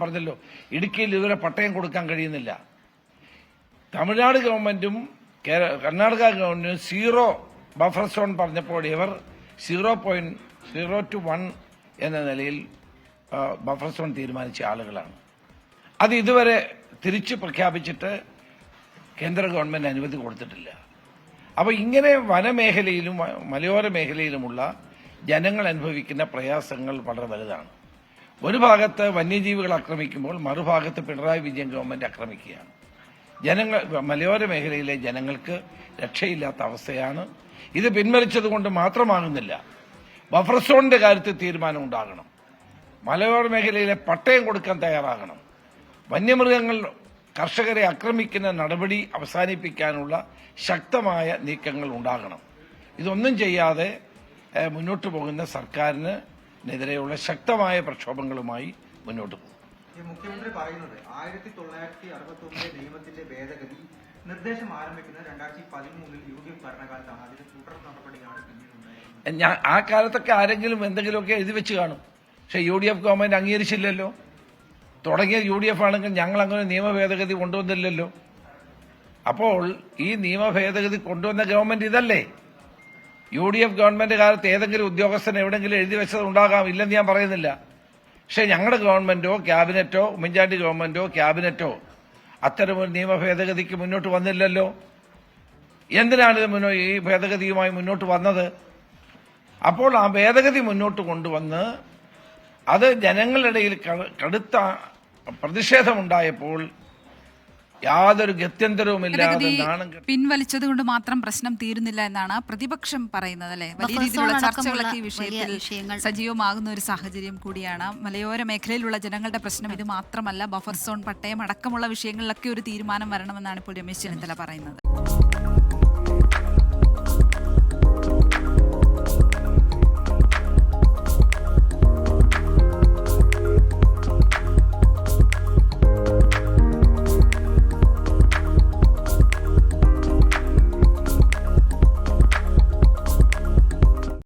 പറഞ്ഞല്ലോ, ഇടുക്കിയിൽ ഇതുവരെ പട്ടയം കൊടുക്കാൻ കഴിയുന്നില്ല. തമിഴ്നാട് ഗവൺമെന്റും കർണാടക ഗവൺമെന്റും 0 ബഫർ സോൺ പറഞ്ഞപ്പോൾ ഇവർ 0.021 എന്ന നിലയിൽ ബഫർ സോൺ തീരുമാനിച്ച ആളുകളാണ്. അത് ഇതുവരെ തിരിച്ചു പ്രഖ്യാപിച്ചിട്ട് കേന്ദ്ര ഗവൺമെന്റ് അനുമതി കൊടുത്തിട്ടില്ല. അപ്പോൾ ഇങ്ങനെ വനമേഖലയിലും മലയോര മേഖലയിലുമുള്ള ജനങ്ങൾ അനുഭവിക്കുന്ന പ്രയാസങ്ങൾ വളരെ വലുതാണ്. ഒരു ഭാഗത്ത് വന്യജീവികൾ ആക്രമിക്കുമ്പോൾ മറുഭാഗത്ത് പിണറായി വിജയൻ ഗവൺമെന്റ് ആക്രമിക്കുകയാണ്. മലയോര മേഖലയിലെ ജനങ്ങൾക്ക് രക്ഷയില്ലാത്ത അവസ്ഥയാണ്. ഇത് പിൻവലിച്ചതുകൊണ്ട് മാത്രമാകുന്നില്ല. ബഫർ സോണിന്റെ കാര്യത്തിൽ തീരുമാനം ഉണ്ടാകണം. മലയോര മേഖലയിലെ പട്ടയം കൊടുക്കാൻ തയ്യാറാകണം. വന്യമൃഗങ്ങൾ കർഷകരെ ആക്രമിക്കുന്ന നടപടി അവസാനിപ്പിക്കാനുള്ള ശക്തമായ നീക്കങ്ങൾ ഉണ്ടാകണം. ഇതൊന്നും ചെയ്യാതെ മുന്നോട്ട് പോകുന്ന സർക്കാരിനെതിരെയുള്ള ശക്തമായ പ്രക്ഷോഭങ്ങളുമായി മുന്നോട്ട് പോകും. മുഖ്യമന്ത്രി പറയുന്നത് 1969 നിയമത്തിന്റെ ഭേദഗതി നിർദ്ദേശം ആരംഭിക്കുന്നത് 2013 UDF ഭരണകാലത്താണ്. അതിന് തുടർ നടപടിയാണ് പിന്നീടുണ്ടായത്. ആ കാലത്തൊക്കെ ആരെങ്കിലും എന്തെങ്കിലുമൊക്കെ എഴുതി വെച്ച് കാണും. പക്ഷെ UDF ഗവൺമെന്റ് അംഗീകരിച്ചില്ലല്ലോ. തുടങ്ങിയ UDF ആണെങ്കിൽ ഞങ്ങൾ അങ്ങനെ നിയമ ഭേദഗതി കൊണ്ടുവന്നില്ലല്ലോ. അപ്പോൾ ഈ നിയമ ഭേദഗതി കൊണ്ടുവന്ന ഗവൺമെന്റ് ഇതല്ലേ? UDF ഗവൺമെന്റ് കാലത്ത് ഏതെങ്കിലും ഉദ്യോഗസ്ഥൻ എവിടെയെങ്കിലും എഴുതി വെച്ചത് ഉണ്ടാകാം, ഇല്ലെന്ന് ഞാൻ പറയുന്നില്ല. പക്ഷെ ഞങ്ങളുടെ ഗവൺമെന്റോ ക്യാബിനറ്റോ ഉമ്മൻചാണ്ടി ഗവൺമെന്റോ ക്യാബിനറ്റോ അത്തരമൊരു നിയമ ഭേദഗതിക്ക് മുന്നോട്ട് വന്നില്ലല്ലോ. എന്തിനാണ് ഈ ഭേദഗതിയുമായി മുന്നോട്ട് വന്നത്? അപ്പോൾ ആ ഭേദഗതി മുന്നോട്ട് കൊണ്ടുവന്ന് അത് ജനങ്ങളുടെ ഇടയിൽ കടുത്ത പ്രതിഷേധമുണ്ടായപ്പോൾ യാതൊരു ഗത്യന്തരവുമില്ലാതെ പിൻവലിച്ചത് കൊണ്ട് മാത്രം പ്രശ്നം തീരുന്നില്ല എന്നാണ് പ്രതിപക്ഷം പറയുന്നത്, അല്ലെ? വലിയ രീതിയിലുള്ള ചർച്ചകളൊക്കെ ഈ വിഷയത്തിൽ സജീവമാകുന്ന ഒരു സാഹചര്യം കൂടിയാണ്. മലയോര മേഖലയിലുള്ള ജനങ്ങളുടെ പ്രശ്നം ഇത് മാത്രമല്ല, ബഫർ സോൺ പട്ടയം അടക്കമുള്ള വിഷയങ്ങളിലൊക്കെ ഒരു തീരുമാനം വരണമെന്നാണ് ഇപ്പോൾ രമേശ് ചെന്നിത്തല പറയുന്നത്.